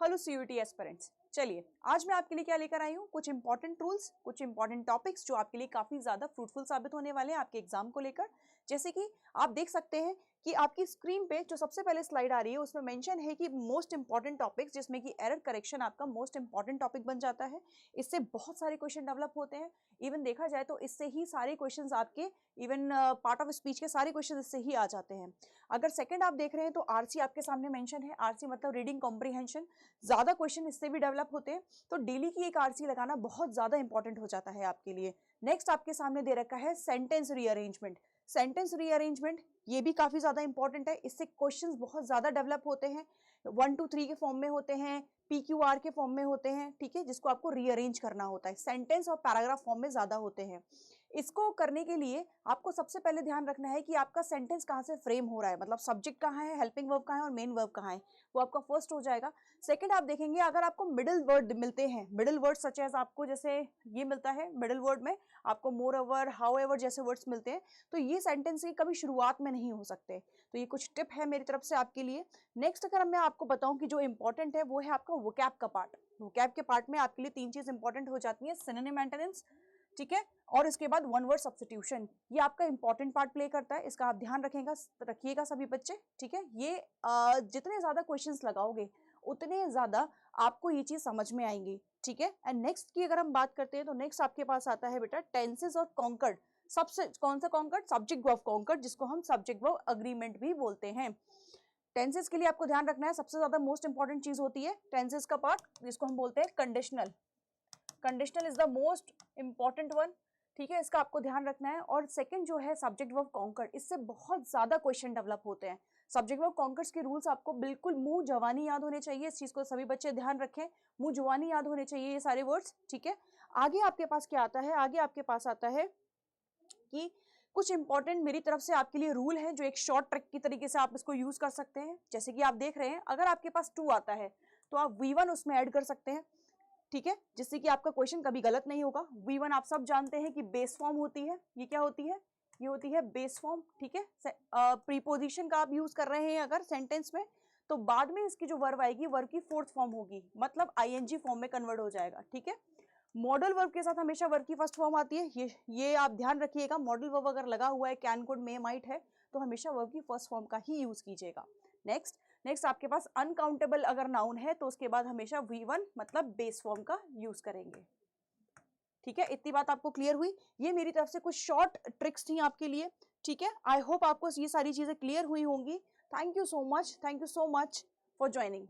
Hello CUET aspirants. चलिए आज मैं आपके लिए क्या लेकर आई हूँ, कुछ इंपॉर्टेंट रूल्स, कुछ इंपॉर्टेंट टॉपिक्स जो आपके लिए काफी ज्यादा फ्रूटफुल साबित होने वाले हैं आपके एग्जाम को लेकर। जैसे कि आप देख सकते हैं कि आपकी स्क्रीन पे जो सबसे पहले स्लाइड आ रही है उसमें मेंशन है कि मोस्ट इंपॉर्टेंट टॉपिक्स, जिसमें कि एरर करेक्शन आपका मोस्ट इंपॉर्टेंट टॉपिक बन जाता है। इससे बहुत सारे क्वेश्चन डेवलप होते हैं। इवन देखा जाए तो इससे ही सारे क्वेश्चंस आपके इवन पार्ट ऑफ स्पीच के सारे क्वेश्चन इससे ही आ जाते हैं। अगर सेकंड आप देख रहे हैं तो आरसी आपके सामने मेंशन है। आरसी मतलब रीडिंग कॉम्प्रिहेंशन, ज्यादा क्वेश्चन इससे भी डेवलप होते हैं, तो डेली की एक आरसी लगाना बहुत ज्यादा इंपॉर्टेंट हो जाता है आपके लिए। नेक्स्ट आपके सामने दे रखा है सेंटेंस रीअरेंजमेंट। सेंटेंस रीअरेंजमेंट ये भी काफी ज्यादा इंपॉर्टेंट है। इससे क्वेश्चंस बहुत ज्यादा डेवलप होते हैं, 1 2 3 के फॉर्म में होते हैं, PQR के फॉर्म में होते हैं, ठीक है, जिसको आपको रीअरेंज करना होता है। सेंटेंस और पैराग्राफ फॉर्म में ज्यादा होते हैं। इसको करने के लिए आपको सबसे पहले ध्यान रखना है कि आपका सेंटेंस कहाँ से फ्रेम हो रहा है, मतलब सब्जेक्ट कहाँ है, हेल्पिंग वर्ब कहाँ है और मेन वर्ब कहाँ है, वो आपका फर्स्ट हो जाएगा। सेकंड आप देखेंगे अगर आपको मिडिल वर्ड मिलते हैं, मिडिल वर्ड सच एज आपको जैसे ये मिलता है, मिडिल वर्ड में आपको मोर ओवर, हाउ एवर जैसे वर्ड्स मिलते हैं, तो ये सेंटेंस की कभी शुरुआत में नहीं हो सकते। तो ये कुछ टिप है मेरी तरफ से आपके लिए। नेक्स्ट अगर मैं आपको बताऊं कि जो इंपॉर्टेंट है वो है आपका वोकैब का पार्ट। वोकैब के पार्ट में आपके लिए 3 चीज इंपॉर्टेंट हो जाती है, सिनोनिम मेंटेनेंस, ठीक है, और इसके बाद वन वर्ड सब्स्टिट्यूशन। ये आपका इंपॉर्टेंट पार्ट प्ले करता है, इसका आप ध्यान रखिएगा सभी बच्चे, ठीक है। ये जितने ज्यादा क्वेश्चंस लगाओगे उतने ज्यादा आपको ये चीज समझ में आएंगी, ठीक है। एंड नेक्स्ट की अगर हम बात करते हैं तो नेक्स्ट आपके पास आता है बेटा टेंसेस और कॉन्कर्ड। सबसे कौन सा कॉन्कर्ड? सब्जेक्ट वर्ब कॉन्कर्ड, जिसको हम सब्जेक्ट वर्ब अग्रीमेंट भी बोलते हैं। टेंसेस के लिए आपको ध्यान रखना है, सबसे ज्यादा मोस्ट इंपॉर्टेंट चीज होती है टेंसेस का पार्ट, जिसको हम बोलते हैं conditional. Conditional is the most important one, ठीक है, इसका आपको ध्यान रखना है। और सेकंड जो है सब्जेक्ट वर्ब कॉन्कर्ड, इससे बहुत ज्यादा क्वेश्चन डेवलप होते हैं। सब्जेक्ट वर्ब कॉन्कर्ड्स के रूल्स आपको बिल्कुल मुंह जवानी याद होने चाहिए, इस चीज को सभी बच्चे ध्यान रखें, मुंह जवानी याद होने चाहिए ये सारे वर्ड्स, ठीक है। आगे आपके पास क्या आता है? आगे आपके पास आता है कि कुछ इंपॉर्टेंट मेरी तरफ से आपके लिए रूल है, जो एक शॉर्ट ट्रिक की तरीके से आप इसको यूज कर सकते हैं। जैसे कि आप देख रहे हैं अगर आपके पास 2 आता है तो आप V1 उसमें ऐड कर सकते हैं, ठीक है, जिससे कि आपका क्वेश्चन कभी गलत नहीं होगा। V1 आप सब जानते हैं कि बेस फॉर्म होती है। ये क्या होती है? ये होती है बेस फॉर्म, ठीक है। प्रीपोजिशन का आप यूज कर रहे हैं अगर सेंटेंस में, तो बाद में इसकी जो वर्ब आएगी वर्ब की 4th फॉर्म होगी, मतलब ING फॉर्म में कन्वर्ट हो जाएगा, ठीक है। मॉडल वर्ब के साथ हमेशा वर्ब की फर्स्ट फॉर्म आती है, ये आप ध्यान रखिएगा। मॉडल वर्ब अगर लगा हुआ है, कैन कुड मे माइट है, तो हमेशा वर्ब की फर्स्ट फॉर्म का ही यूज कीजिएगा। नेक्स्ट आपके पास अनकाउंटेबल अगर नाउन है तो उसके बाद हमेशा V1 मतलब बेस फॉर्म का यूज करेंगे, ठीक है। इतनी बात आपको क्लियर हुई? ये मेरी तरफ से कुछ शॉर्ट ट्रिक्स थी आपके लिए, ठीक है। आई होप आपको ये सारी चीजें क्लियर हुई होंगी। Thank you so much for joining.